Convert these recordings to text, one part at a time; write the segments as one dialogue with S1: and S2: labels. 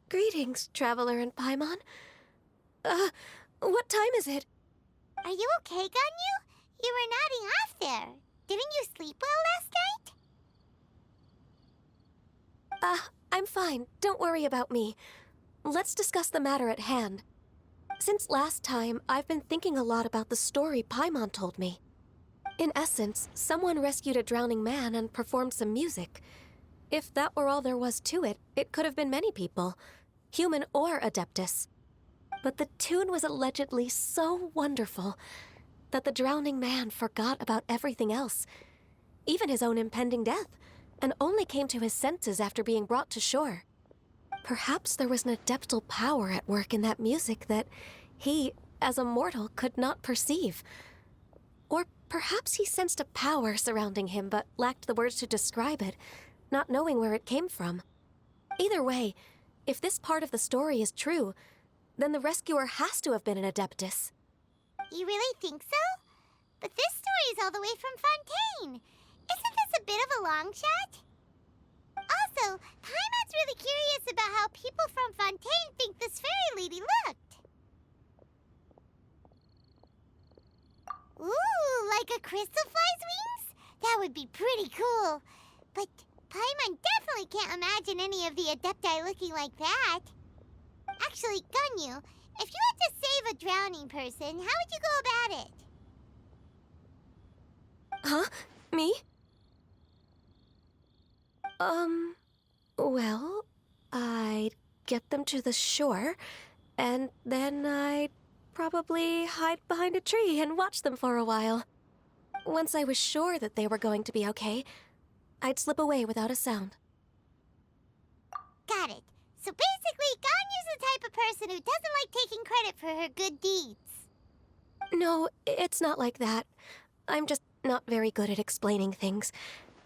S1: Greetings, Traveler and Paimon. What time is it?
S2: Are you okay, Ganyu? You were nodding off there. Didn't you sleep well last night?
S1: I'm fine. Don't worry about me. Let's discuss the matter at hand. Since last time, I've been thinking a lot about the story Paimon told me. In essence, someone rescued a drowning man and performed some music. If that were all there was to it, it could have been many people, human or Adeptus. But the tune was allegedly so wonderful that the drowning man forgot about everything else, even his own impending death, and only came to his senses after being brought to shore. Perhaps there was an adeptal power at work in that music that he, as a mortal, could not perceive. Or perhaps he sensed a power surrounding him but lacked the words to describe it, not knowing where it came from. Either way, if this part of the story is true, then the rescuer has to have been an Adeptus.
S2: You really think so? But this story is all the way from Fontaine. Isn't this a bit of a long shot? Also, Paimon's really curious about how people from Fontaine think this fairy lady looked. Ooh, like a crystal fly's wings? That would be pretty cool. But Paimon definitely can't imagine any of the Adepti looking like that. Actually, Ganyu, if you had to save a drowning person, how would you go about it?
S1: Huh? Me? Well, I'd get them to the shore, and then I'd probably hide behind a tree and watch them for a while. Once I was sure that they were going to be okay, I'd slip away without a sound.
S2: Got it. So basically, Ganyu's the type of person who doesn't like taking credit for her good deeds.
S1: No, it's not like that. I'm just not very good at explaining things.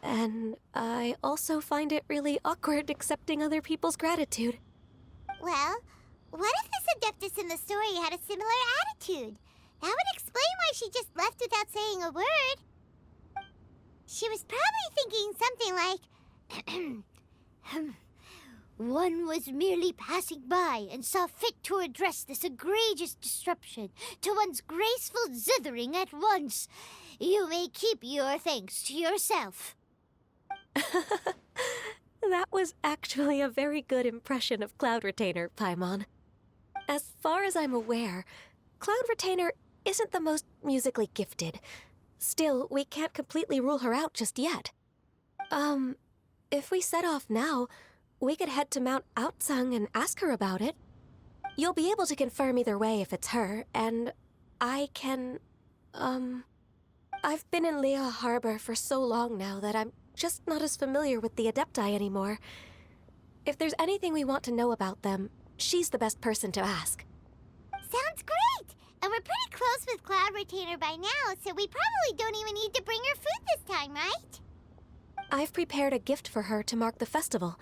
S1: And I also find it really awkward accepting other people's gratitude.
S2: Well, what if this Adeptus in the story had a similar attitude? That would explain why she just left without saying a word. She was probably thinking something like, one was merely passing by and saw fit to address this egregious disruption to one's graceful zithering at once. You may keep your thanks to yourself.
S1: That was actually a very good impression of Cloud Retainer, Paimon. As far as I'm aware, Cloud Retainer isn't the most musically gifted. Still, we can't completely rule her out just yet. If we set off now, we could head to Mount Outsung and ask her about it. You'll be able to confirm either way if it's her, and I can, I've been in Lea Harbor for so long now that I'm just not as familiar with the Adepti anymore. If there's anything we want to know about them, she's the best person to ask.
S2: Sounds great! And we're pretty close with Cloud Retainer by now, so we probably don't even need to bring her food this time, right?
S1: I've prepared a gift for her to mark the festival,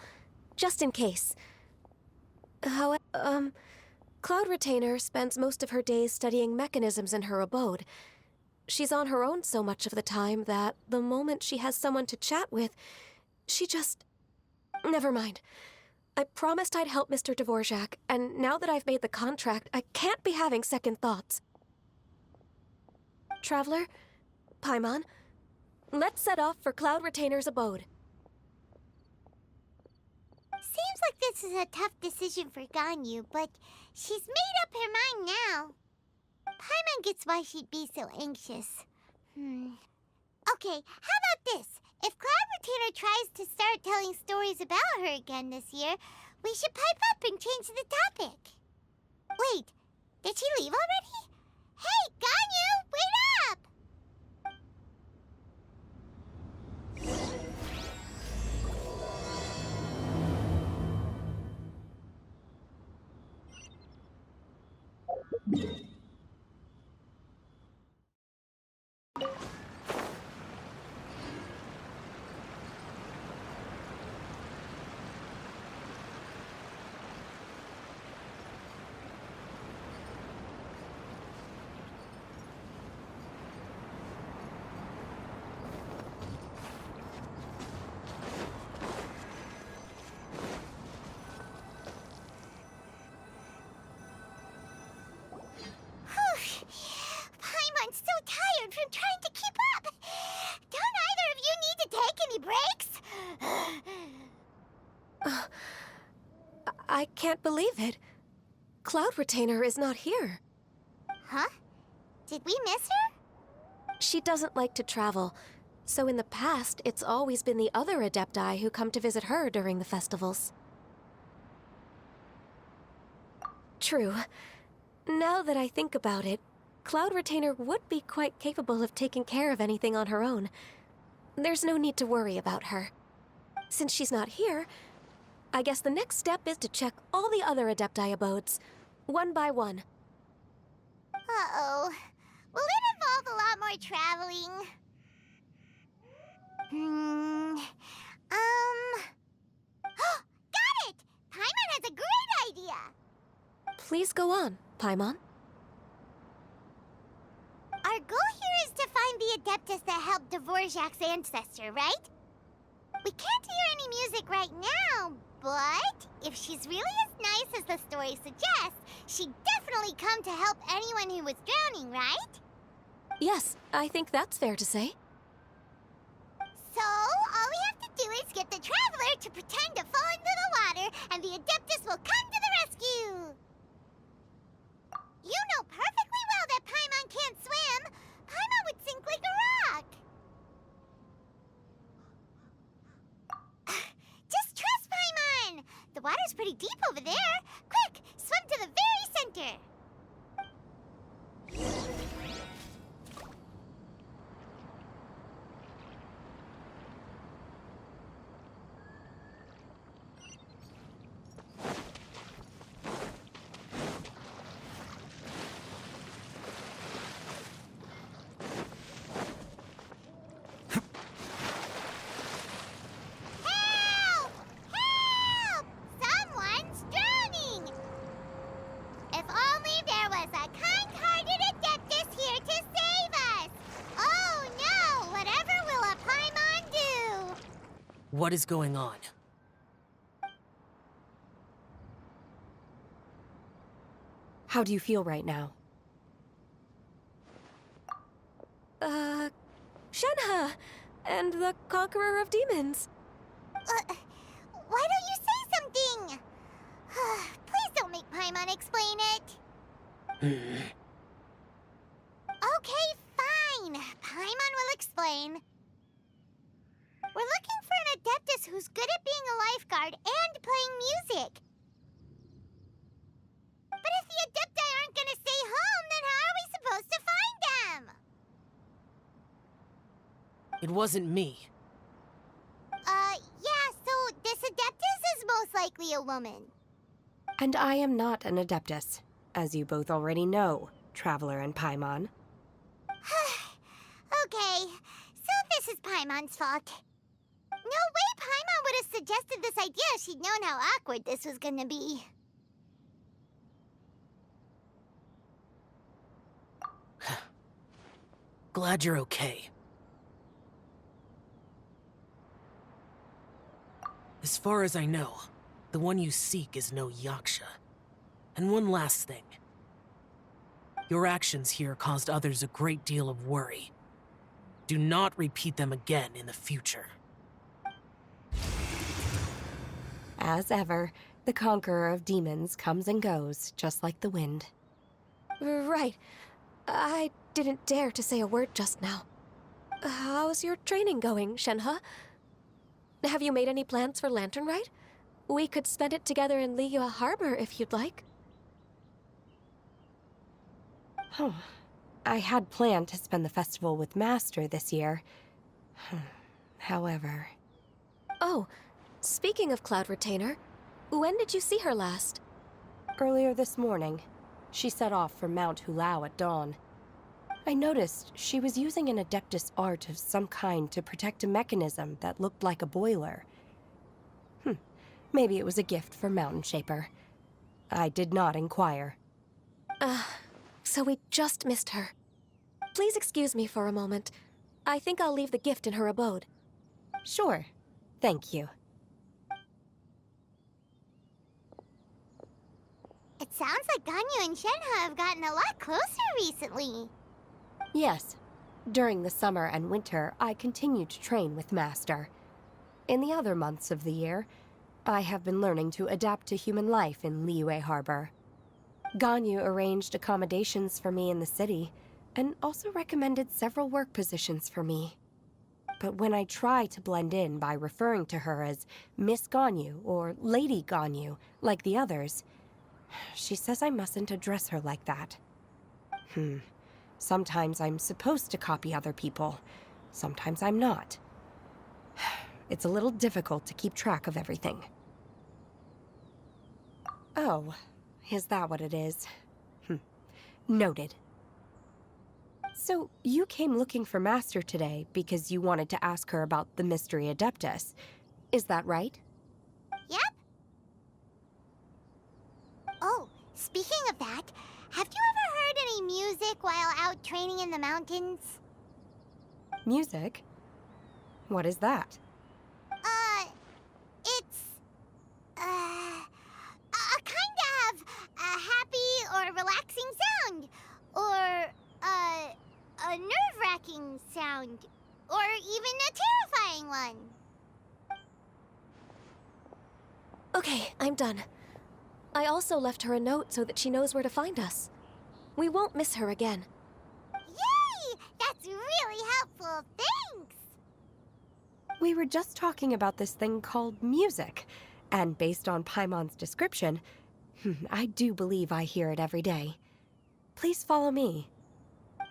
S1: just in case. Cloud Retainer spends most of her days studying mechanisms in her abode. She's on her own so much of the time that the moment she has someone to chat with, she just... Never mind. I promised I'd help Mr. Dvorak, and now that I've made the contract, I can't be having second thoughts. Traveler, Paimon, let's set off for Cloud Retainer's abode.
S2: Seems like this is a tough decision for Ganyu, but she's made up her mind now. Paimon gets why she'd be so anxious. Okay, how about this? If Cloud Retainer tries to start telling stories about her again this year, we should pipe up and change the topic. Did she leave already? Hey, Ganyu, wait up! Paimon's so tired from trying to keep up. Don't either of you need to take any breaks?
S1: I can't believe it. Cloud Retainer is not here.
S2: Huh? Did we miss her?
S1: She doesn't like to travel, so in the past, it's always been the other Adepti who come to visit her during the festivals. True. Now that I think about it, Cloud Retainer would be quite capable of taking care of anything on her own. There's no need to worry about her. Since she's not here, I guess the next step is to check all the other Adepti abodes, one by one.
S2: Uh-oh. Will it involve a lot more traveling? Got it! Paimon has a great idea!
S1: Please go on, Paimon.
S2: Our goal here is to find the Adeptus that helped Dvorak's ancestor, right? We can't hear any music right now, but if she's really as nice as the story suggests, she'd definitely come to help anyone who was drowning, right?
S1: Yes, I think that's fair to say.
S2: So, all we have to do is get the Traveler to pretend to fall into the water, and the Adeptus will come to the rescue! You know perfectly well that Paimon can't swim! Paimon would sink like a rock! Just trust Paimon! The water's pretty deep over there! Quick, swim to the very center! Help! Help! Someone's drowning! If only there was a kind-hearted Adeptus here to save us! Oh no! Whatever will a Paimon do?
S3: What is going on?
S1: How do you feel right now? Shenhe! And the Conqueror of Demons.
S2: Why don't you say something? Please don't make Paimon explain it. Okay, fine. Paimon will explain. We're looking for an Adeptus who's good at being a lifeguard and playing music. But if the Adepti aren't gonna stay home, then how are we supposed to find them?
S3: It wasn't me.
S2: Yeah, so this Adeptus is most likely a woman.
S4: And I am not an Adeptus, as you both already know, Traveler and Paimon.
S2: Okay, so this is Paimon's fault. No way Paimon would have suggested this idea if she'd known how awkward this was gonna be.
S3: Glad you're okay. As far as I know, the one you seek is no Yaksha. And one last thing. Your actions here caused others a great deal of worry. Do not repeat them again in the future.
S4: As ever, the Conqueror of Demons comes and goes, just like the wind.
S1: Right. I didn't dare to say a word just now. How's your training going, Shenhe? Have you made any plans for Lantern Rite? We could spend it together in Liyue Harbor if you'd like.
S4: Oh, I had planned to spend the festival with Master this year. However...
S1: Oh, speaking of Cloud Retainer, when did you see her last?
S4: Earlier this morning, she set off for Mount Hulao at dawn. I noticed she was using an Adeptus art of some kind to protect a mechanism that looked like a boiler. Maybe it was a gift for Mountain Shaper. I did not inquire.
S1: So we just missed her. Please excuse me for a moment. I think I'll leave the gift in her abode.
S4: Sure. Thank you.
S2: It sounds like Ganyu and Shenhe have gotten a lot closer recently.
S4: Yes. During the summer and winter, I continued to train with Master. In the other months of the year, I have been learning to adapt to human life in Liyue Harbor. Ganyu arranged accommodations for me in the city, and also recommended several work positions for me. But when I try to blend in by referring to her as Miss Ganyu or Lady Ganyu, like the others, she says I mustn't address her like that. Sometimes I'm supposed to copy other people. Sometimes I'm not. It's a little difficult to keep track of everything. Oh, is that what it is? Noted. So, you came looking for Master today because you wanted to ask her about the Mystery Adeptus. Is that right?
S2: Yep. Oh, speaking of that, have you ever heard any music while out training in the mountains?
S4: Music? What is that?
S2: It's, a kind of a happy or relaxing sound. Or, a nerve-wracking sound. Or even a terrifying one.
S1: Okay, I'm done. I also left her a note so that she knows where to find us. We won't miss her again.
S2: Yay! That's really helpful. Thanks!
S4: We were just talking about this thing called music, and based on Paimon's description, I do believe I hear it every day. Please follow me.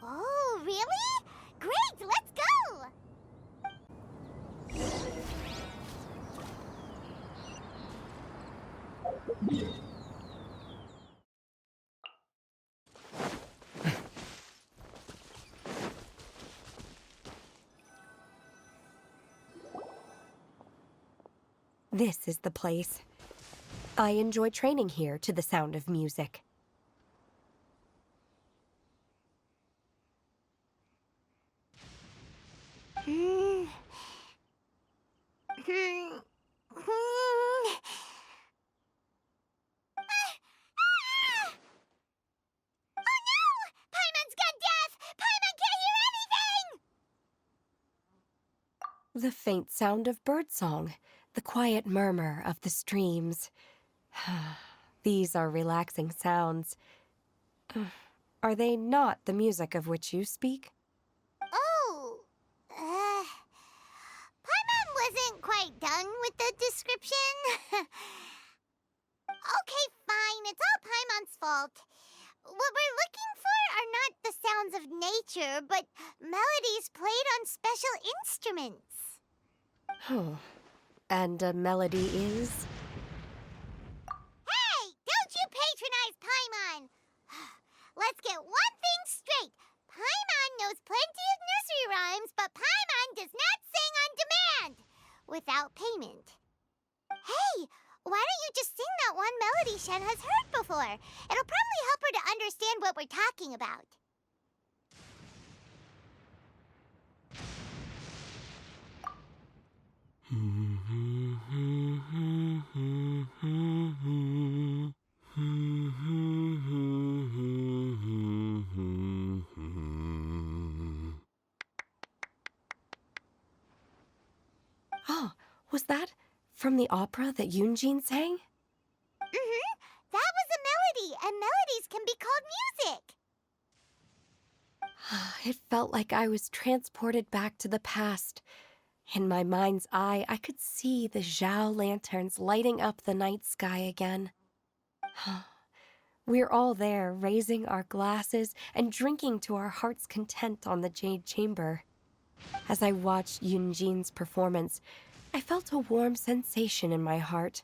S2: Oh, really? Great, let's go!
S4: This is the place. I enjoy training here to the sound of music.
S2: Oh no! Paimon's gone deaf! Paimon can't hear anything!
S4: The faint sound of birdsong, the quiet murmur of the streams. These are relaxing sounds. Are they not the music of which you speak?
S2: Oh, Paimon wasn't quite done with the description. Okay, fine, it's all Paimon's fault. What we're looking for are not the sounds of nature, but melodies played on special instruments.
S4: Oh, and a melody is?
S2: Hey, don't you patronize Paimon! Let's get one thing straight. Paimon knows plenty of nursery rhymes, but Paimon does not sing on demand without payment. Hey, why don't you just sing that one melody Shen has heard before? It'll probably help her to understand what we're talking about.
S4: Oh, was that from the opera that Yunjin sang?
S2: That was a melody, and melodies can be called music.
S4: It felt like I was transported back to the past. In my mind's eye, I could see the Zhao lanterns lighting up the night sky again. We're all there, raising our glasses and drinking to our heart's content on the Jade Chamber. As I watched Yunjin's performance, I felt a warm sensation in my heart.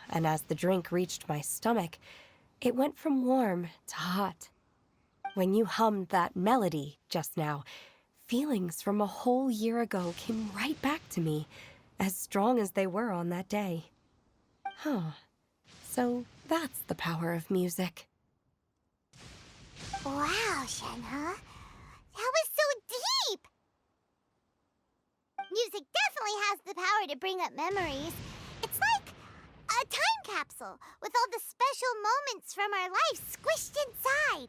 S4: And as the drink reached my stomach, it went from warm to hot. When you hummed that melody just now, feelings from a whole year ago came right back to me, as strong as they were on that day. So that's the power of music.
S2: Wow, Shenhe. That was so deep! Music definitely has the power to bring up memories. It's like a time capsule with all the special moments from our lives squished inside.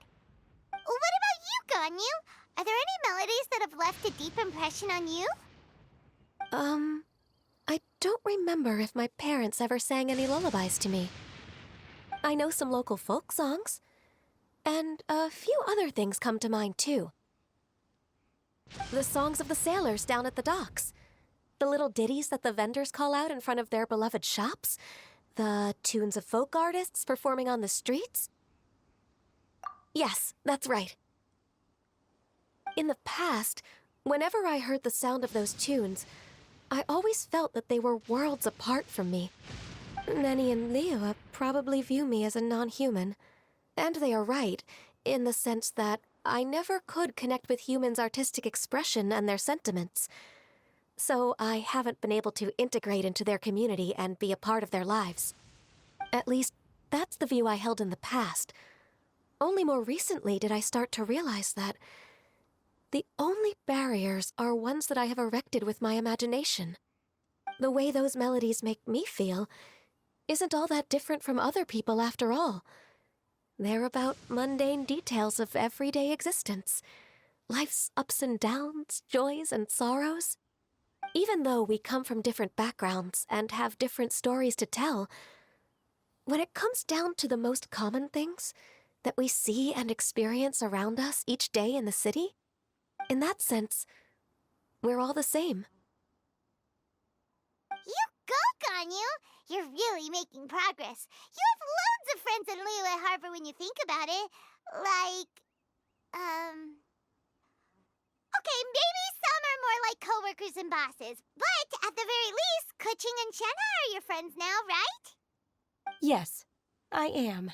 S2: What about you, Ganyu? Are there any melodies that have left a deep impression on you?
S1: I don't remember if my parents ever sang any lullabies to me. I know some local folk songs, and a few other things come to mind, too. The songs of the sailors down at the docks. The little ditties that the vendors call out in front of their beloved shops. The tunes of folk artists performing on the streets. Yes, that's right. In the past, whenever I heard the sound of those tunes, I always felt that they were worlds apart from me. Nenny and Liyue probably view me as a non-human. And they are right, in the sense that I never could connect with humans' artistic expression and their sentiments. So I haven't been able to integrate into their community and be a part of their lives. At least, that's the view I held in the past. Only more recently did I start to realize that the only barriers are ones that I have erected with my imagination. The way those melodies make me feel isn't all that different from other people after all. They're about mundane details of everyday existence. Life's ups and downs, joys and sorrows. Even though we come from different backgrounds and have different stories to tell, when it comes down to the most common things that we see and experience around us each day in the city, in that sense, we're all the same.
S2: You go, Ganyu! You're really making progress. You have loads of friends in Liyue Harbor when you think about it. Okay, maybe some are more like coworkers and bosses, but at the very least, Keqing and Shenhe are your friends now, right?
S4: Yes, I am.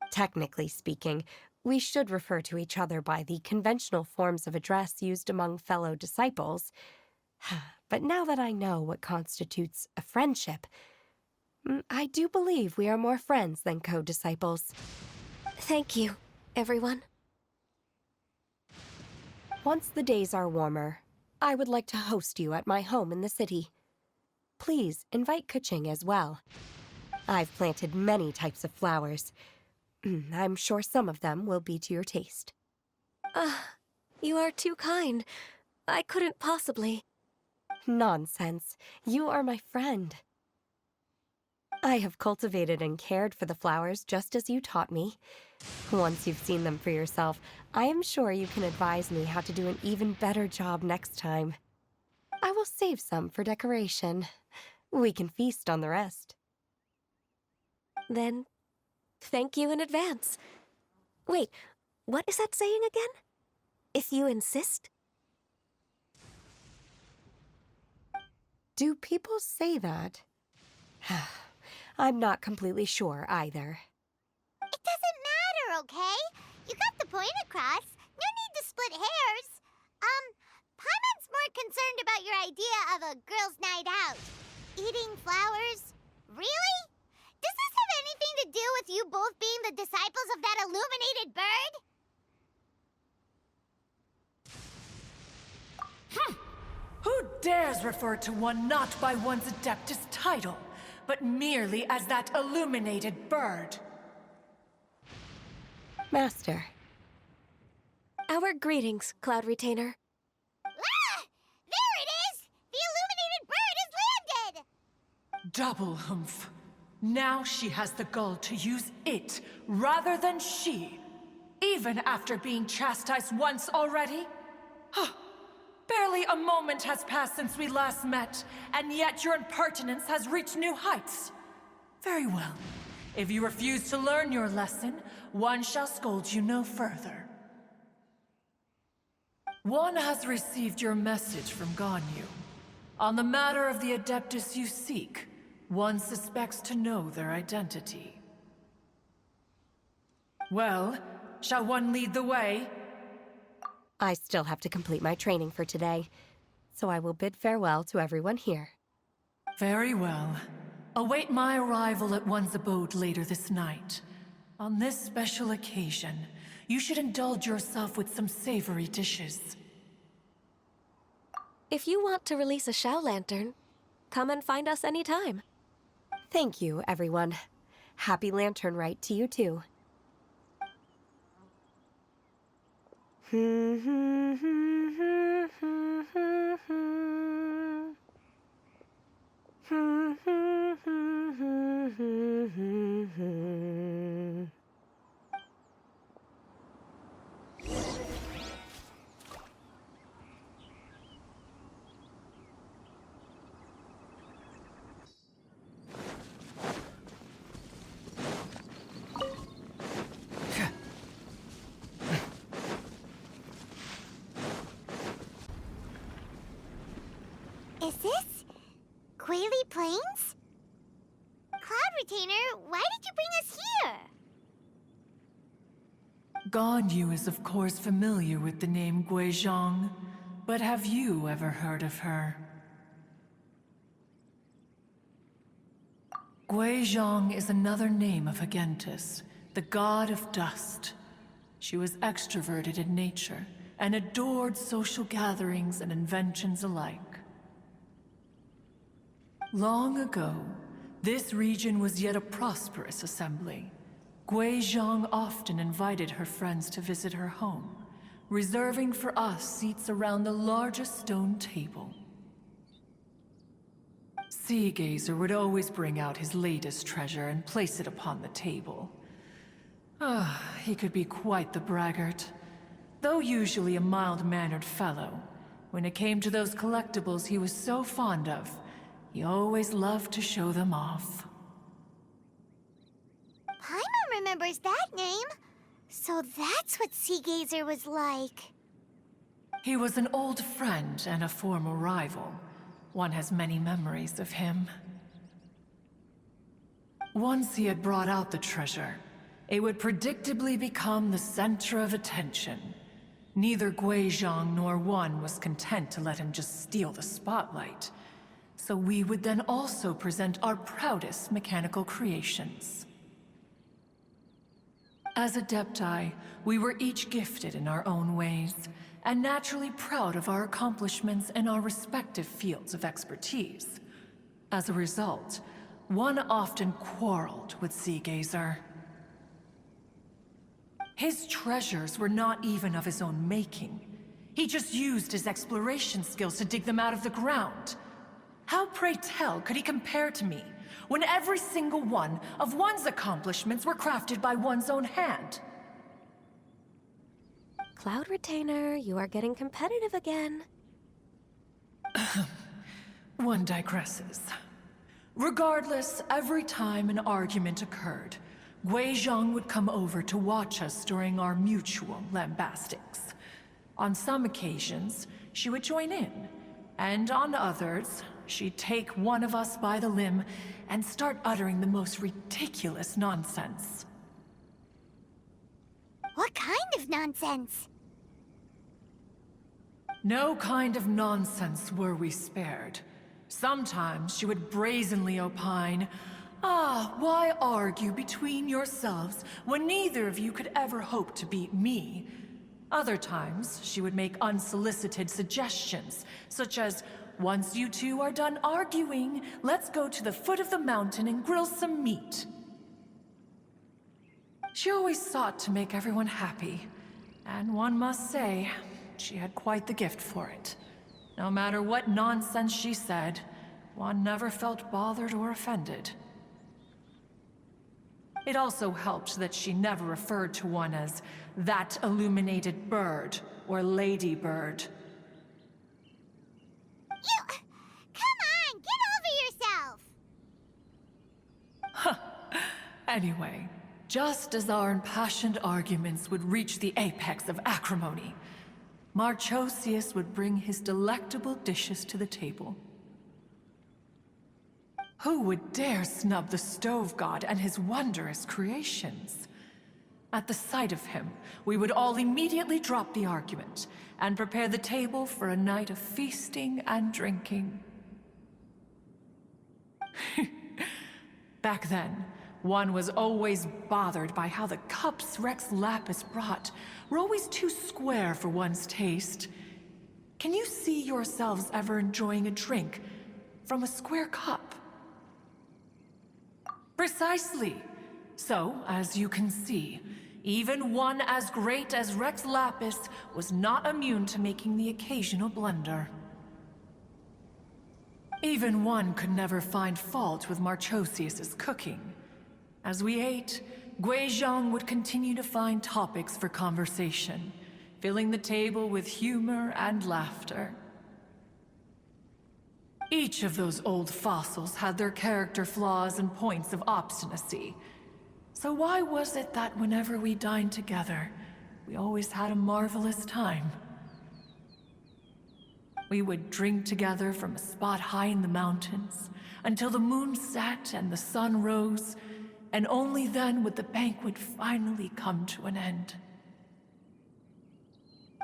S4: Technically speaking, we should refer to each other by the conventional forms of address used among fellow disciples. But now that I know what constitutes a friendship, I do believe we are more friends than co-disciples.
S1: Thank you, everyone.
S4: Once the days are warmer, I would like to host you at my home in the city. Please invite Keqing as well. I've planted many types of flowers. I'm sure some of them will be to your taste.
S1: You are too kind. I couldn't possibly.
S4: Nonsense. You are my friend. I have cultivated and cared for the flowers just as you taught me. Once you've seen them for yourself, I am sure you can advise me how to do an even better job next time. I will save some for decoration. We can feast on the rest.
S1: Then, thank you in advance. Wait, what is that saying again? If you insist?
S4: Do people say that? I'm not completely sure either.
S2: It doesn't matter, okay? You got the point across. No need to split hairs. Paimon's more concerned about your idea of a girls' night out. Eating flowers? Really? Does this have anything to do with you both being the disciples of that illuminated bird?
S5: Who dares refer to one not by one's Adeptus title, but merely as that illuminated bird?
S4: Master.
S1: Our greetings, Cloud Retainer.
S2: Ah! There it is! The illuminated bird has landed!
S5: Double humph. Now she has the gall to use it rather than she, even after being chastised once already? Barely a moment has passed since we last met, and yet your impertinence has reached new heights. Very well. If you refuse to learn your lesson, one shall scold you no further. One has received your message from Ganyu. On the matter of the Adeptus you seek, one suspects to know their identity. Well, shall one lead the way?
S4: I still have to complete my training for today, so I will bid farewell to everyone here.
S5: Very well. Await my arrival at one's abode later this night. On this special occasion, you should indulge yourself with some savory dishes.
S1: If you want to release a Shao Lantern, come and find us anytime.
S4: Thank you, everyone. Happy Lantern Rite to you too.
S2: Is this Quaily Plains? Cloud Retainer, why did you bring us here?
S5: Ganyu is of course familiar with the name Guizhong, but have you ever heard of her? Guizhong is another name of Agentis, the god of dust. She was extroverted in nature and adored social gatherings and inventions alike. Long ago, this region was yet a prosperous assembly. Guizhong often invited her friends to visit her home, reserving for us seats around the largest stone table. Sea Gazer would always bring out his latest treasure and place it upon the table. He could be quite the braggart. Though usually a mild-mannered fellow, when it came to those collectibles he was so fond of, he always loved to show them off.
S2: Paimon remembers that name. So that's what Sea Gazer was like.
S5: He was an old friend and a former rival. One has many memories of him. Once he had brought out the treasure, it would predictably become the center of attention. Neither Guizhong nor one was content to let him just steal the spotlight. So we would then also present our proudest mechanical creations. As Adepti, we were each gifted in our own ways, and naturally proud of our accomplishments in our respective fields of expertise. As a result, one often quarreled with Sea Gazer. His treasures were not even of his own making. He just used his exploration skills to dig them out of the ground. How, pray tell, could he compare to me, when every single one of one's accomplishments were crafted by one's own hand?
S1: Cloud Retainer, you are getting competitive again.
S5: One digresses. Regardless, every time an argument occurred, Guizhong would come over to watch us during our mutual lambastics. On some occasions, she would join in, and on others, she'd take one of us by the limb and start uttering the most ridiculous nonsense.
S2: What kind of nonsense?
S5: No kind of nonsense were we spared. Sometimes she would brazenly opine, why argue between yourselves when neither of you could ever hope to beat me? Other times, she would make unsolicited suggestions, such as, once you two are done arguing, let's go to the foot of the mountain and grill some meat. She always sought to make everyone happy, and one must say, she had quite the gift for it. No matter what nonsense she said, one never felt bothered or offended. It also helped that she never referred to one as that illuminated bird or lady bird.
S2: Come on, get over yourself!
S5: Anyway, just as our impassioned arguments would reach the apex of acrimony, Marchosius would bring his delectable dishes to the table. Who would dare snub the stove god and his wondrous creations? At the sight of him, we would all immediately drop the argument and prepare the table for a night of feasting and drinking. Back then, one was always bothered by how the cups Rex Lapis brought were always too square for one's taste. Can you see yourselves ever enjoying a drink from a square cup? Precisely. So, as you can see, even one as great as Rex Lapis was not immune to making the occasional blunder. Even one could never find fault with Marchosius's cooking. As we ate, Guizhong would continue to find topics for conversation, filling the table with humor and laughter. Each of those old fossils had their character flaws and points of obstinacy. So why was it that whenever we dined together, we always had a marvelous time? We would drink together from a spot high in the mountains, until the moon set and the sun rose, and only then would the banquet finally come to an end.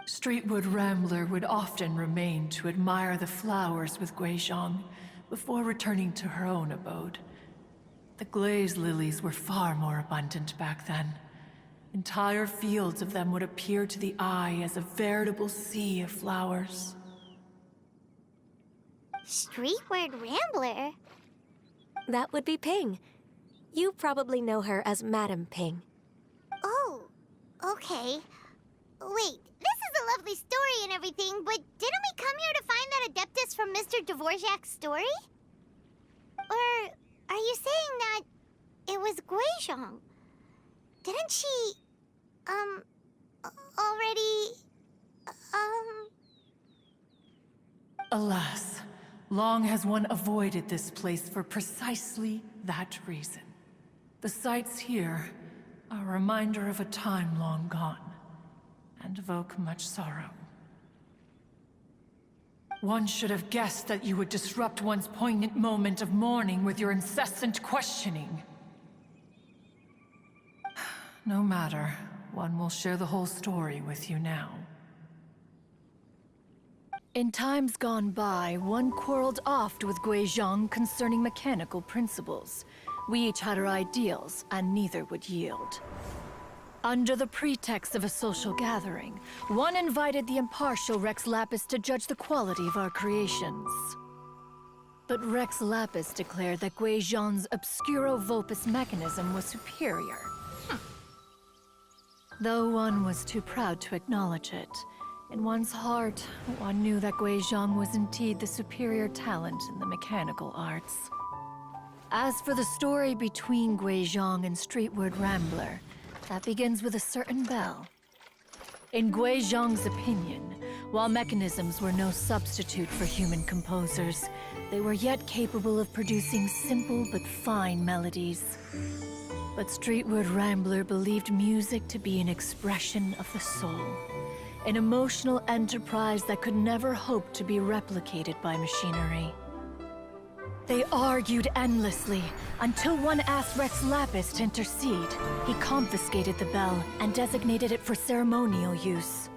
S5: Streetwood Rambler would often remain to admire the flowers with Guizhong before returning to her own abode. The glaze lilies were far more abundant back then. Entire fields of them would appear to the eye as a veritable sea of flowers.
S2: Streetward Rambler?
S1: That would be Ping. You probably know her as Madam Ping.
S2: Oh, okay. Wait, this is a lovely story and everything, but didn't we come here to find that Adeptus from Mr. Dvorak's story? Or are you saying that it was Guizhong? Didn't she, already,
S5: Alas, long has one avoided this place for precisely that reason. The sights here are a reminder of a time long gone, and evoke much sorrow. One should have guessed that you would disrupt one's poignant moment of mourning with your incessant questioning. No matter, one will share the whole story with you now. In times gone by, one quarreled oft with Guizhong concerning mechanical principles. We each had our ideals, and neither would yield. Under the pretext of a social gathering, one invited the impartial Rex Lapis to judge the quality of our creations. But Rex Lapis declared that Guizhong's obscuro vulpus mechanism was superior. Though one was too proud to acknowledge it, in one's heart, one knew that Guizhong was indeed the superior talent in the mechanical arts. As for the story between Guizhong and Streetward Rambler, that begins with a certain bell. In Guizhong's opinion, while mechanisms were no substitute for human composers, they were yet capable of producing simple but fine melodies. But Streetward Rambler believed music to be an expression of the soul, an emotional enterprise that could never hope to be replicated by machinery. They argued endlessly, until one asked Rex Lapis to intercede. He confiscated the bell and designated it for ceremonial use.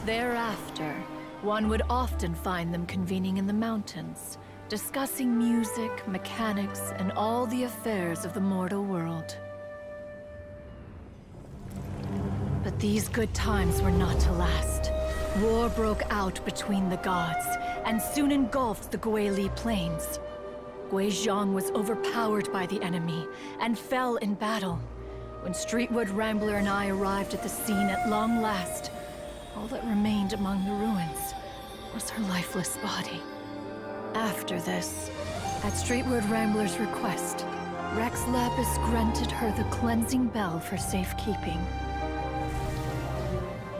S5: Thereafter, one would often find them convening in the mountains, discussing music, mechanics, and all the affairs of the mortal world. But these good times were not to last. War broke out between the gods, and soon engulfed the Guili plains. Guizhong was overpowered by the enemy, and fell in battle. When Streetwood Rambler and I arrived at the scene at long last, all that remained among the ruins was her lifeless body. After this, at Streetwood Rambler's request, Rex Lapis granted her the cleansing bell for safekeeping.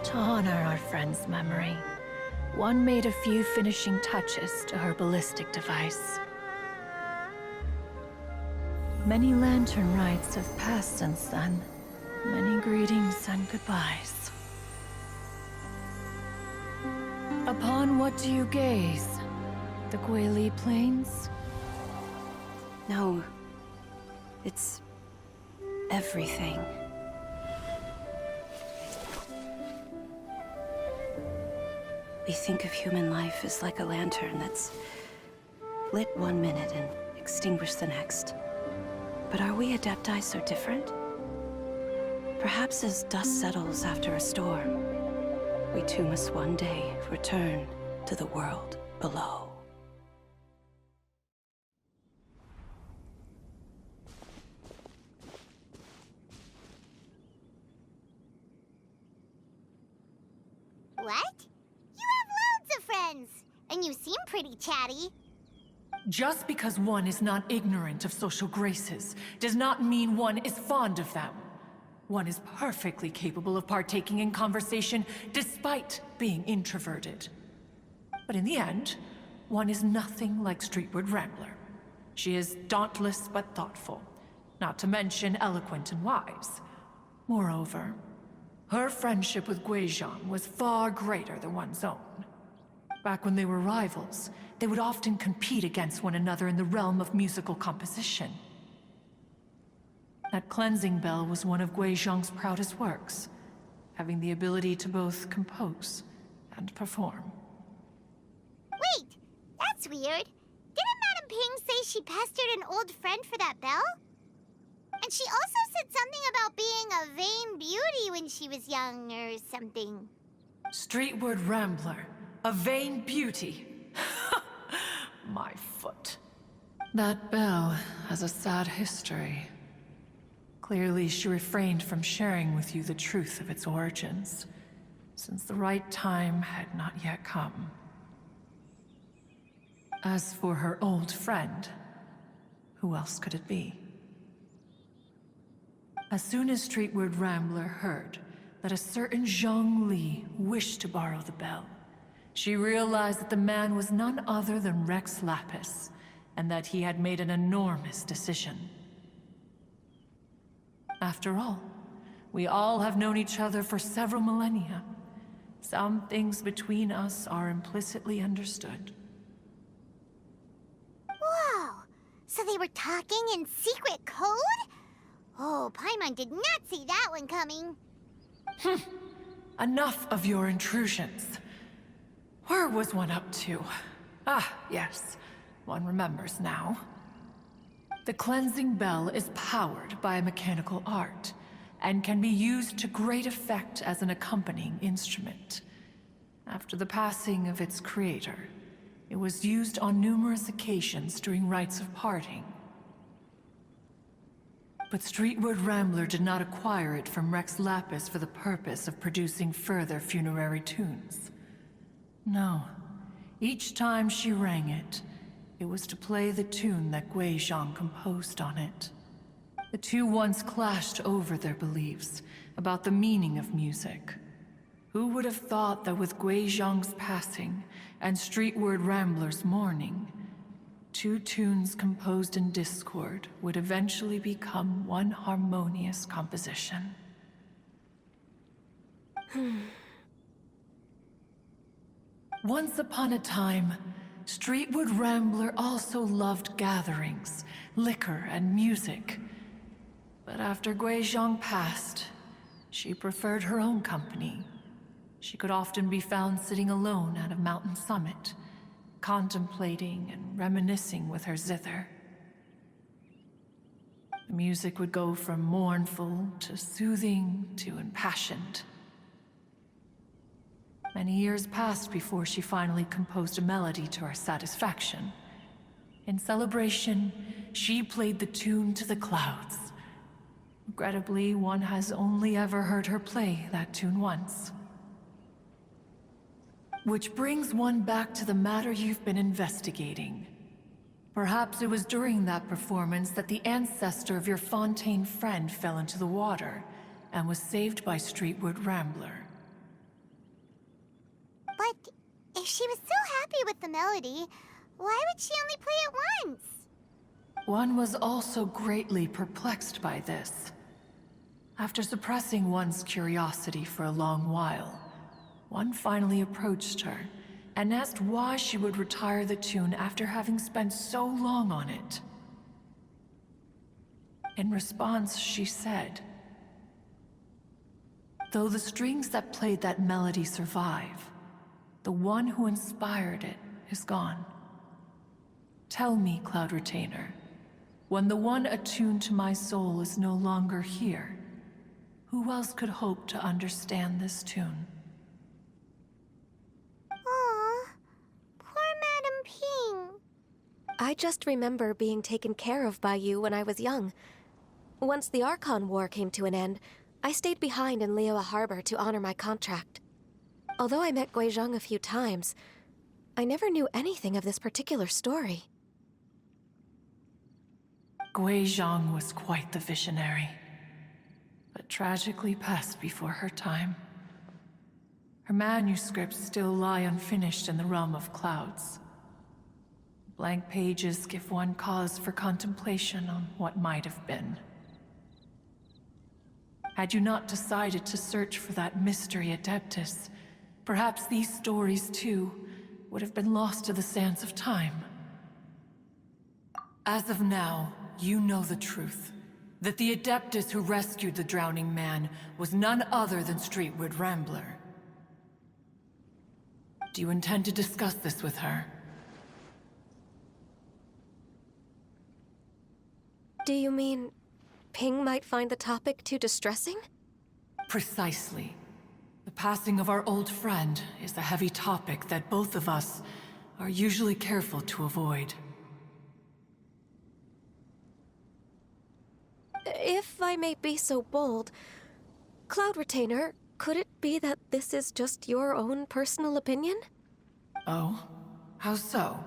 S5: To honor our friend's memory, one made a few finishing touches to her ballistic device. Many lantern rites have passed since then. Many greetings and goodbyes. Upon what do you gaze? The Guili Plains?
S6: No. It's everything. We think of human life as like a lantern that's lit one minute and extinguished the next. But are we Adepti so different? Perhaps as dust settles after a storm, we too must one day return to the world below.
S2: What? You have loads of friends, and you seem pretty chatty.
S5: Just because one is not ignorant of social graces does not mean one is fond of them. One is perfectly capable of partaking in conversation despite being introverted. But in the end, one is nothing like Streetward Rambler. She is dauntless but thoughtful, not to mention eloquent and wise. Moreover, her friendship with Guizhang was far greater than one's own. Back when they were rivals, they would often compete against one another in the realm of musical composition. That cleansing bell was one of Guizhang's proudest works, having the ability to both compose and perform.
S2: Wait, that's weird. Didn't Madame Ping say she pestered an old friend for that bell? And she also said something about being a vain beauty when she was young or something.
S5: Streetward Rambler, a vain beauty. My foot. That bell has a sad history. Clearly, she refrained from sharing with you the truth of its origins, since the right time had not yet come. As for her old friend, who else could it be? As soon as Streetward Rambler heard that a certain Zhang Li wished to borrow the bell, she realized that the man was none other than Rex Lapis, and that he had made an enormous decision. After all, we all have known each other for several millennia. Some things between us are implicitly understood.
S2: Whoa! So they were talking in secret code? Oh, Paimon did not see that one coming.
S5: Enough of your intrusions. Where was one up to? Ah, yes. One remembers now. The cleansing bell is powered by a mechanical art, and can be used to great effect as an accompanying instrument. After the passing of its creator, it was used on numerous occasions during rites of parting. But Streetward Rambler did not acquire it from Rex Lapis for the purpose of producing further funerary tunes. No. Each time she rang it, it was to play the tune that Guizhang composed on it. The two once clashed over their beliefs about the meaning of music. Who would have thought that with Guizhang's passing and Streetward Rambler's mourning, two tunes composed in discord would eventually become one harmonious composition? Once upon a time, Streetward Rambler also loved gatherings, liquor, and music. But after Guizhang passed, she preferred her own company. She could often be found sitting alone at a mountain summit, contemplating and reminiscing with her zither. The music would go from mournful to soothing to impassioned. Many years passed before she finally composed a melody to her satisfaction. In celebration, she played the tune to the clouds. Regrettably, one has only ever heard her play that tune once. Which brings one back to the matter you've been investigating. Perhaps it was during that performance that the ancestor of your Fontaine friend fell into the water and was saved by Streetward Rambler.
S2: But if she was so happy with the melody, why would she only play it once?
S5: One was also greatly perplexed by this. After suppressing one's curiosity for a long while, one finally approached her and asked why she would retire the tune after having spent so long on it. In response, she said, "Though the strings that played that melody survive, the one who inspired it is gone. Tell me, Cloud Retainer, when the one attuned to my soul is no longer here, who else could hope to understand this tune?"
S2: Aw, poor Madam Ping.
S1: I just remember being taken care of by you when I was young. Once the Archon War came to an end, I stayed behind in Liyue Harbor to honor my contract. Although I met Guizhong a few times, I never knew anything of this particular story.
S5: Guizhong was quite the visionary, but tragically passed before her time. Her manuscripts still lie unfinished in the realm of clouds. Blank pages give one cause for contemplation on what might have been. Had you not decided to search for that mystery Adeptus, perhaps these stories, too, would have been lost to the sands of time. As of now, you know the truth. That the Adeptus who rescued the drowning man was none other than Streetward Rambler. Do you intend to discuss this with her?
S1: Do you mean Ping might find the topic too distressing?
S5: Precisely. The passing of our old friend is a heavy topic that both of us are usually careful to avoid.
S1: If I may be so bold, Cloud Retainer, could it be that this is just your own personal opinion?
S5: Oh? How so?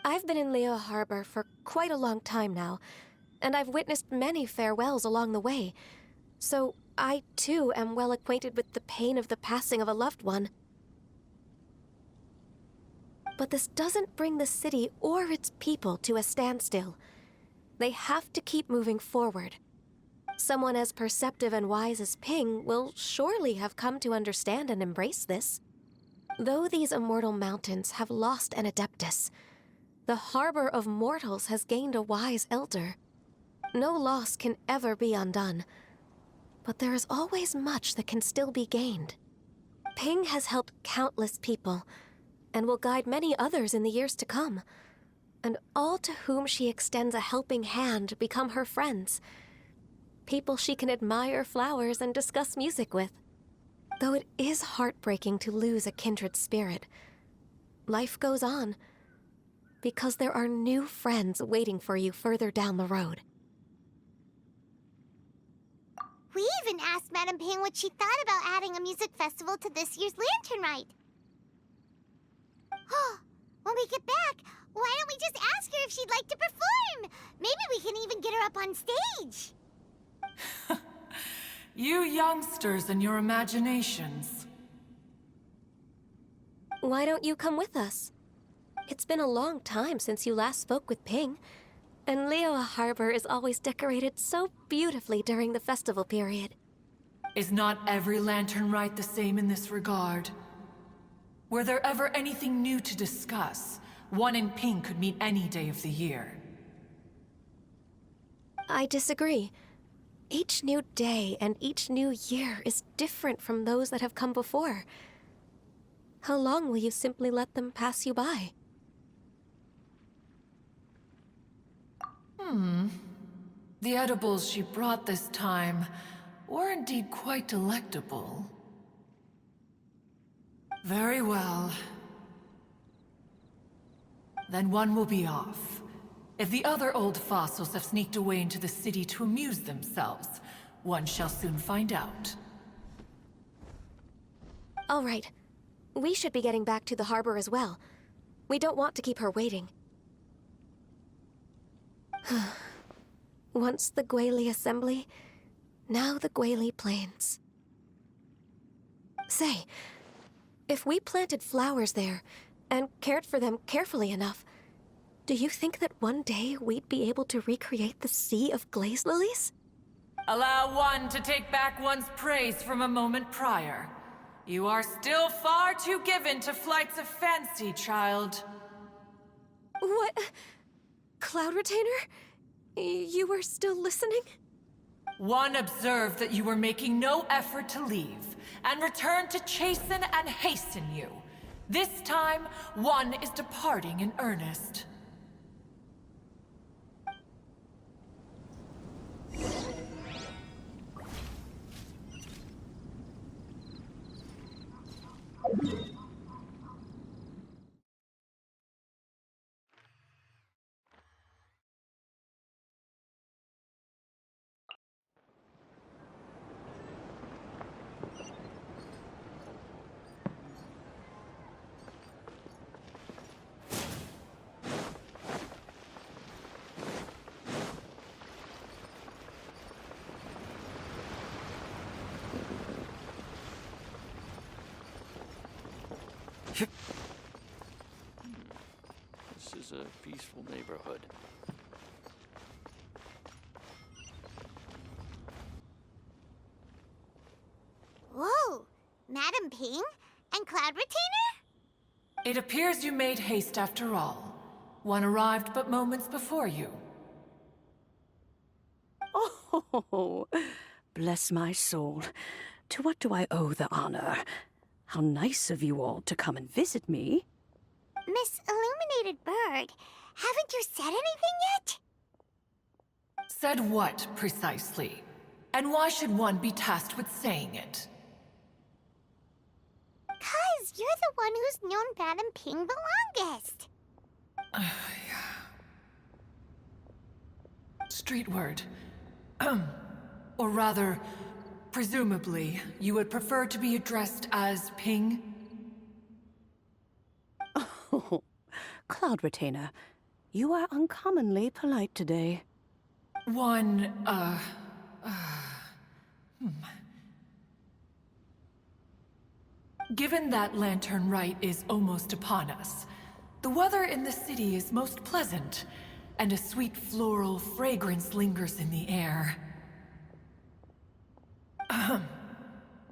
S1: I've been in Liyue Harbor for quite a long time now, and I've witnessed many farewells along the way, so I too am well acquainted with the pain of the passing of a loved one. But this doesn't bring the city or its people to a standstill. They have to keep moving forward. Someone as perceptive and wise as Ping will surely have come to understand and embrace this. Though these immortal mountains have lost an Adeptus, the harbor of mortals has gained a wise elder. No loss can ever be undone, but there is always much that can still be gained. Ping has helped countless people, and will guide many others in the years to come. And all to whom she extends a helping hand become her friends. People she can admire flowers and discuss music with. Though it is heartbreaking to lose a kindred spirit, life goes on, because there are new friends waiting for you further down the road.
S2: We even asked Madam Ping what she thought about adding a music festival to this year's Lantern Rite. When we get back, why don't we just ask her if she'd like to perform? Maybe we can even get her up on stage.
S5: You youngsters and your imaginations.
S1: Why don't you come with us? It's been a long time since you last spoke with Ping, and Liyue Harbor is always decorated so beautifully during the festival period.
S5: Is not every Lantern Rite the same in this regard? Were there ever anything new to discuss? One in Ping could meet any day of the year.
S1: I disagree. Each new day and each new year is different from those that have come before. How long will you simply let them pass you by?
S5: The edibles she brought this time were indeed quite delectable. Very well. Then one will be off. If the other old fossils have sneaked away into the city to amuse themselves, one shall soon find out.
S1: All right. We should be getting back to the harbor as well. We don't want to keep her waiting. Once the Guili Assembly, now the Guili Plains. Say, if we planted flowers there and cared for them carefully enough, Do you think that one day we'd be able to recreate the sea of glaze lilies?
S5: Allow one to take back one's praise from a moment prior. You are still far too given to flights of fancy, child.
S1: What? Cloud Retainer? You were still listening?
S5: One observed that you were making no effort to leave, and returned to chasten and hasten you. This time, one is departing in earnest.
S7: This is a peaceful neighborhood.
S2: Whoa! Madam Ping? And Cloud Retainer?
S5: It appears you made haste after all. One arrived but moments before you.
S6: Oh, bless my soul. To what do I owe the honor? How nice of you all to come and visit me.
S2: Miss Illuminated Bird, haven't you said anything yet?
S5: Said what, precisely? And why should one be tasked with saying it?
S2: 'Cause you're the one who's known Madam Ping the longest.
S5: Street word. Or rather, presumably, you would prefer to be addressed as Ping?
S6: Oh, Cloud Retainer, you are uncommonly polite today.
S5: One, Given that Lantern Rite is almost upon us, the weather in the city is most pleasant, and a sweet floral fragrance lingers in the air.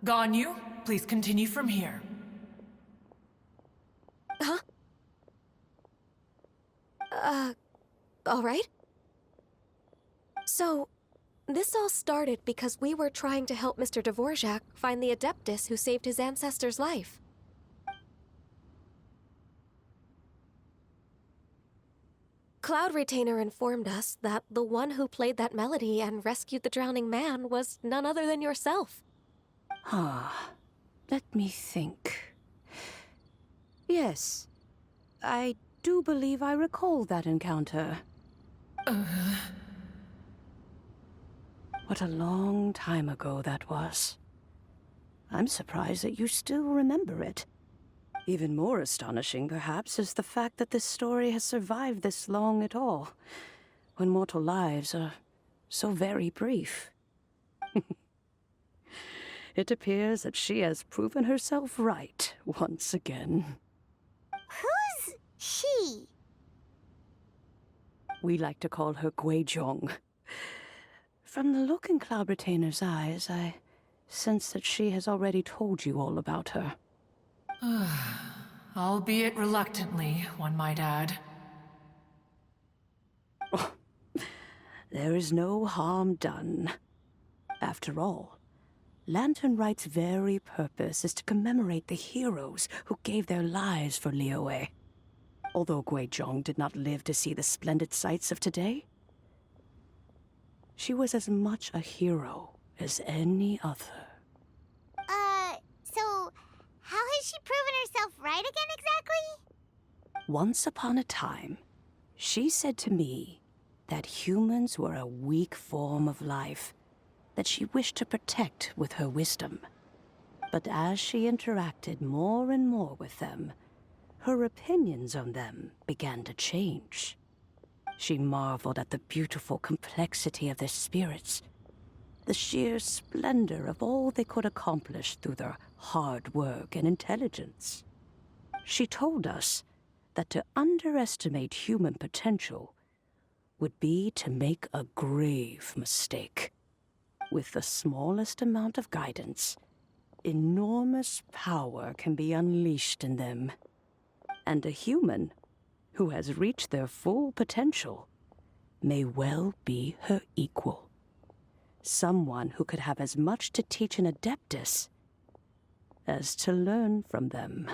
S5: Ganyu, please continue from here.
S1: Huh? All right. So, this all started because we were trying to help Mr. Dvorak find the Adeptus who saved his ancestor's life. Cloud Retainer informed us that the one who played that melody and rescued the drowning man was none other than yourself.
S6: Let me think. Yes, I do believe I recall that encounter. What a long time ago that was. I'm surprised that you still remember it. Even more astonishing, perhaps, is the fact that this story has survived this long at all, when mortal lives are so very brief. It appears that she has proven herself right once again.
S2: Who's she?
S6: We like to call her Guizhong. From the look in Cloud Retainer's eyes, I sense that she has already told you all about her.
S5: Albeit reluctantly, one might add.
S6: There is no harm done. After all, Lantern Rite's very purpose is to commemorate the heroes who gave their lives for Liyue. Although Guizhong did not live to see the splendid sights of today, she was as much a hero as any other.
S2: So how has she proven herself right again exactly?
S6: Once upon a time, she said to me that humans were a weak form of life that she wished to protect with her wisdom. But as she interacted more and more with them, her opinions on them began to change. She marveled at the beautiful complexity of their spirits, the sheer splendor of all they could accomplish through their hard work and intelligence. She told us that to underestimate human potential would be to make a grave mistake. With the smallest amount of guidance, enormous power can be unleashed in them. And a human who has reached their full potential may well be her equal. Someone who could have as much to teach an adeptus as to learn from them.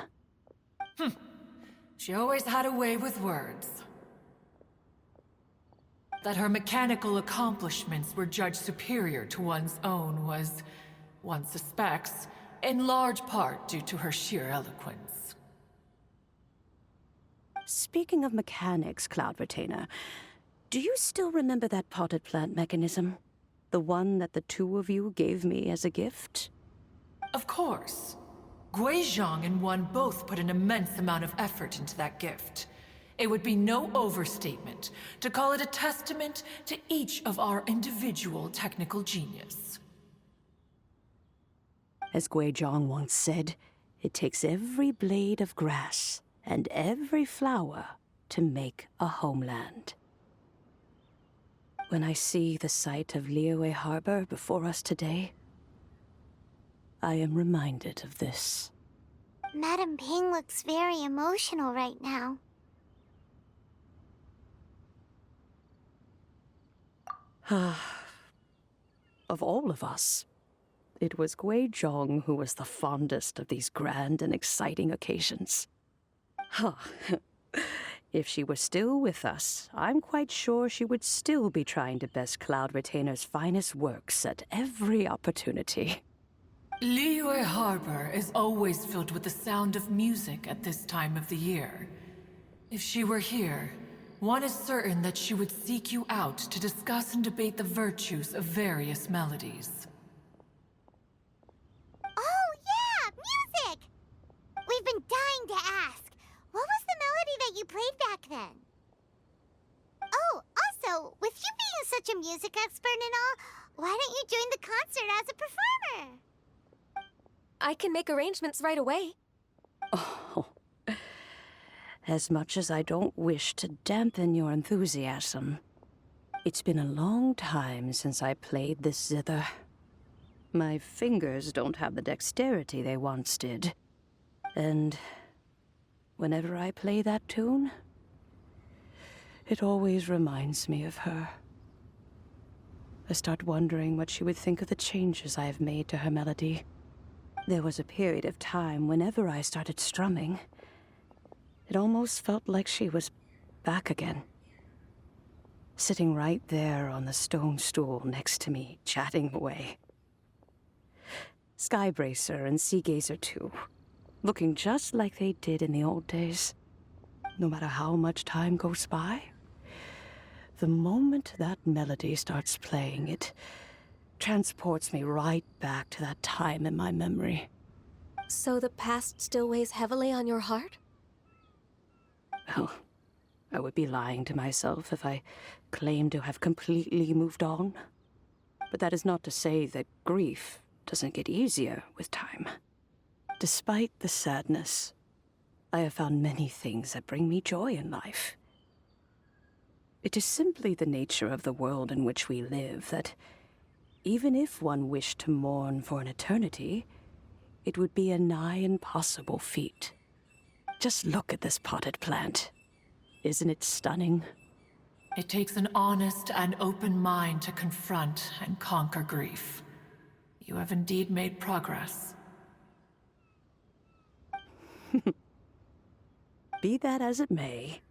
S5: She always had a way with words. That her mechanical accomplishments were judged superior to one's own was, one suspects, in large part due to her sheer eloquence.
S6: Speaking of mechanics, Cloud Retainer, do you still remember that potted plant mechanism? The one that the two of you gave me as a gift?
S5: Of course. Guizhong and one both put an immense amount of effort into that gift. It would be no overstatement to call it a testament to each of our individual technical genius.
S6: As Guizhong once said, it takes every blade of grass and every flower to make a homeland. When I see the sight of Liyue Harbor before us today, I am reminded of this.
S2: Madam Ping looks very emotional right now.
S6: Of all of us, it was Guizhong who was the fondest of these grand and exciting occasions. If she were still with us, I'm quite sure she would still be trying to best Cloud Retainer's finest works at every opportunity.
S5: Liyue Harbor is always filled with the sound of music at this time of the year. If she were here, one is certain that she would seek you out to discuss and debate the virtues of various melodies.
S2: Oh, yeah! Music! We've been dying to ask. What was the melody that you played back then? Oh, also, with you being such a music expert and all, why don't you join the concert as a performer?
S1: I can make arrangements right away.
S6: Oh, as much as I don't wish to dampen your enthusiasm, it's been a long time since I played this zither. My fingers don't have the dexterity they once did. And whenever I play that tune, it always reminds me of her. I start wondering what she would think of the changes I have made to her melody. There was a period of time whenever I started strumming, it almost felt like she was back again. Sitting right there on the stone stool next to me, chatting away. Skybracer and Seagazer too, looking just like they did in the old days. No matter how much time goes by, the moment that melody starts playing, it transports me right back to that time in my memory.
S1: So the past still weighs heavily on your heart?
S6: Well, I would be lying to myself if I claimed to have completely moved on. But that is not to say that grief doesn't get easier with time. Despite the sadness, I have found many things that bring me joy in life. It is simply the nature of the world in which we live that even if one wished to mourn for an eternity, it would be a nigh impossible feat. Just look at this potted plant. Isn't it stunning?
S5: It takes an honest and open mind to confront and conquer grief. You have indeed made progress.
S6: Be that as it may,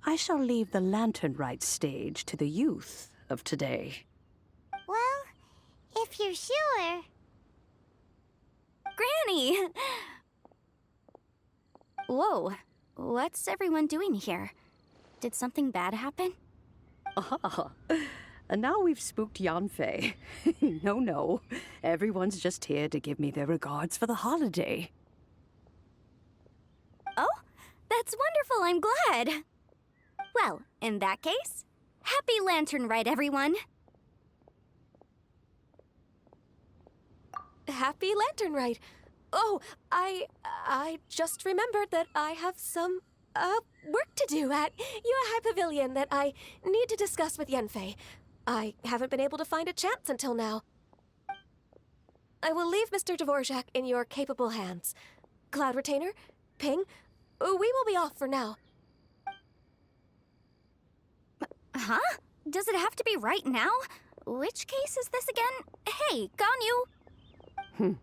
S6: I shall leave the lantern rite stage to the youth of today.
S2: Well, if you're sure.
S8: Granny! Whoa, what's everyone doing here? Did something bad happen?
S6: Ah, and now we've spooked Yanfei. No, everyone's just here to give me their regards for the holiday.
S8: Oh, that's wonderful, I'm glad. Well, in that case, happy Lantern Rite, everyone.
S1: Happy Lantern Rite. Oh, I just remembered that I have some, work to do at Yuehai Pavilion that I need to discuss with Yenfei. I haven't been able to find a chance until now. I will leave Mr. Dvorak in your capable hands. Cloud Retainer, Ping, we will be off for now.
S8: Huh? Does it have to be right now? Which case is this again? Hey, Ganyu!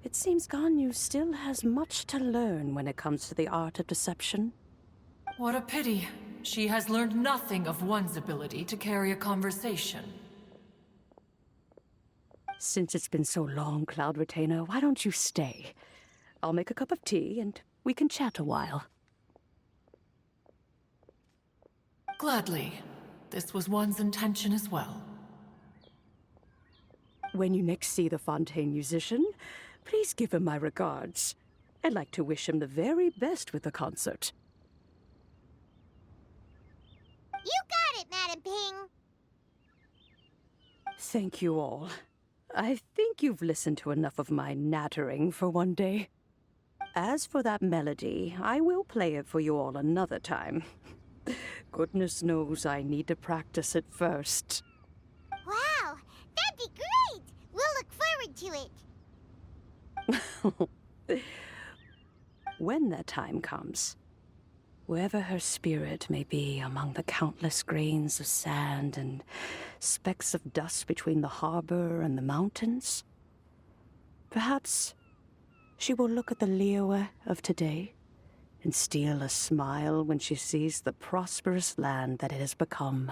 S6: It seems Ganyu still has much to learn when it comes to the art of deception.
S5: What a pity. She has learned nothing of one's ability to carry a conversation.
S6: Since it's been so long, Cloud Retainer, why don't you stay? I'll make a cup of tea and we can chat a while.
S5: Gladly. This was one's intention as well.
S6: When you next see the Fontaine musician, please give him my regards. I'd like to wish him the very best with the concert.
S2: You got it, Madam Ping.
S6: Thank you all. I think you've listened to enough of my nattering for one day. As for that melody, I will play it for you all another time. Goodness knows I need to practice it first.
S2: Wow, that'd be great! We'll look forward to it.
S6: When that time comes, wherever her spirit may be among the countless grains of sand and specks of dust between the harbor and the mountains, perhaps she will look at the Liyue of today and steal a smile when she sees the prosperous land that it has become.